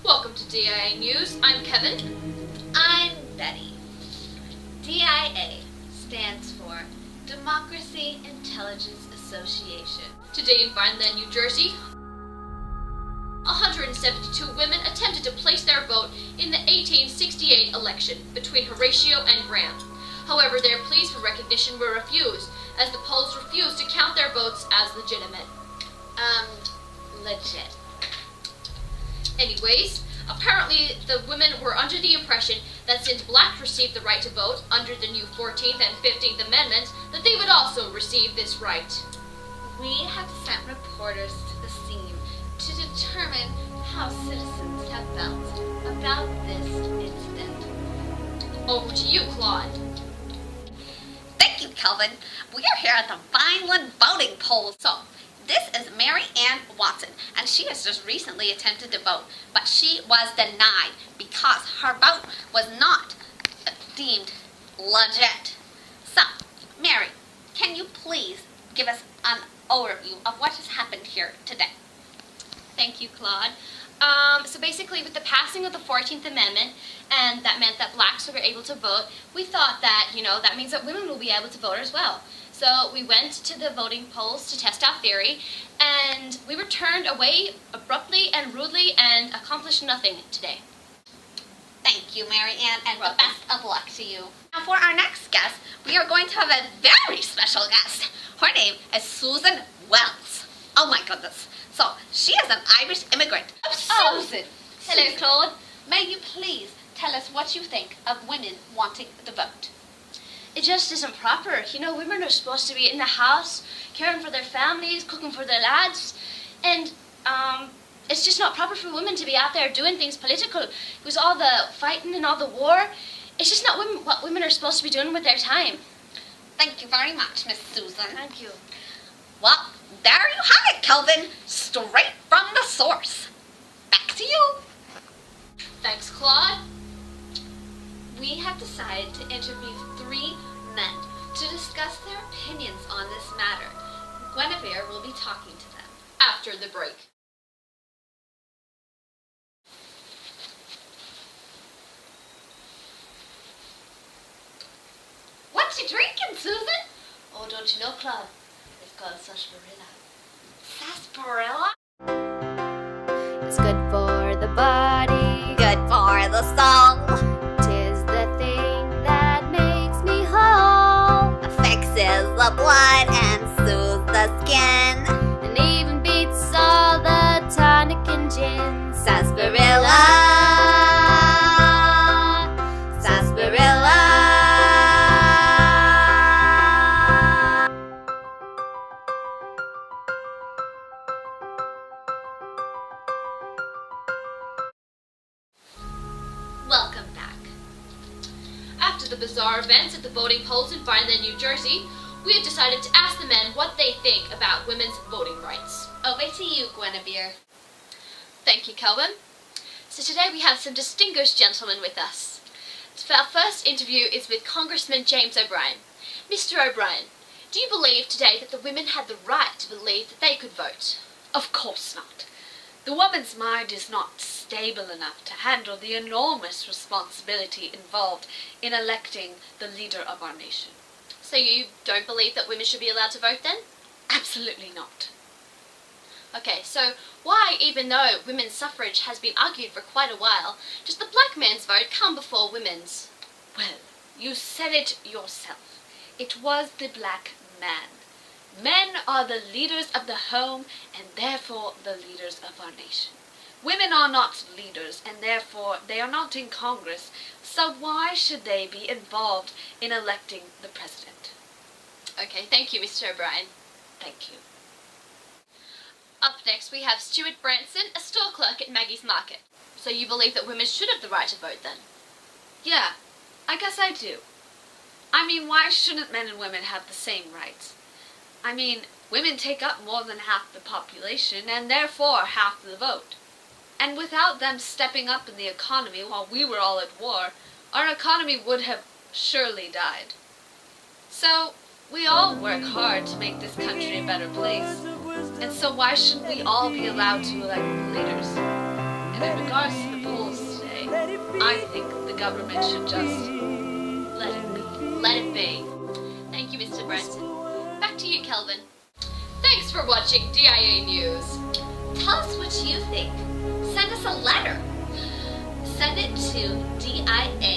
Welcome to DIA News. I'm Kevin. I'm Betty. DIA stands for Democracy Intelligence Association. Today in Vineland, New Jersey, 172 women attempted to place their vote in the 1868 election between Horatio and Graham. However, their pleas for recognition were refused, as the polls refused to count their votes as legitimate. Legit. Anyways, apparently the women were under the impression that since blacks received the right to vote under the new 14th and 15th Amendments, that they would also receive this right. We have sent reporters to the scene to determine how citizens have felt about this incident. Over to you, Claude. Thank you, Kelvin. We are here at the Vineland voting polls. So, this is Mary Ann Watson, and she has just recently attempted to vote, but she was denied because her vote was not deemed legit. So, Mary, can you please give us an overview of what has happened here today? Thank you, Claude. So basically, with the passing of the 14th Amendment, and that meant that blacks were able to vote, we thought that, that means that women will be able to vote as well. So we went to the voting polls to test our theory, and we were turned away abruptly and rudely and accomplished nothing today. Thank you, Mary Ann, and Welcome. the best of luck to you. Now, for our next guest, we are going to have a very special guest. Her name is Susan Wells. Oh my goodness. So, she is an Irish immigrant. Oh, Susan. Hello, Claude. May you please tell us what you think of women wanting the vote? It just isn't proper. Women are supposed to be in the house, caring for their families, cooking for their lads, and it's just not proper for women to be out there doing things political. It was all the fighting and all the war. It's just not what women are supposed to be doing with their time. Thank you very much, Miss Susan. Thank you. Well, there you have it, Kelvin. Straight from the source. Back to you. Thanks, Claude. We have decided to interview 3 men to discuss their opinions on this matter. Guinevere will be talking to them. After the break. What you drinking, Susan? Oh, don't you know, Claude? It's called sarsaparilla. Sarsaparilla? It's good for the body, Good for the soul. 'tis the thing that makes me whole, Fixes the blood and soothes the skin. and even beats all the tonic and gin. Sarsaparilla. Sarsaparilla. Welcome back. After the bizarre events at the voting polls in Vineland, New Jersey, we have decided to ask the men what they think about women's voting rights. Over to you, Guinevere. Thank you, Kelvin. So today we have some distinguished gentlemen with us. So our first interview is with Congressman James O'Brien. Mr. O'Brien, do you believe today that the women had the right to believe that they could vote? Of course not. The woman's mind is not stable enough to handle the enormous responsibility involved in electing the leader of our nation. So you don't believe that women should be allowed to vote then? Absolutely not. Okay, so why, even though women's suffrage has been argued for quite a while, does the black man's vote come before women's? Well, you said it yourself. It was the black man. Men are the leaders of the home and therefore the leaders of our nation. Women are not leaders and therefore they are not in Congress, so why should they be involved in electing the president? Okay, thank you, Mr. O'Brien. Thank you. Up next we have Stuart Branson, a store clerk at Maggie's Market. So you believe that women should have the right to vote then? Yeah, I guess I do. I mean, why shouldn't men and women have the same rights? I mean, women take up more than half the population and therefore half the vote. And without them stepping up in the economy while we were all at war, our economy would have surely died. So, we all work hard to make this country a better place. And so why shouldn't we all be allowed to elect leaders? And in regards to the I think the government should just let it be. Let it be. Thank you, Mr. Brenton. Back to you, Kelvin. Thanks for watching DIA News. Tell us what you think. Send us a letter. Send it to DIA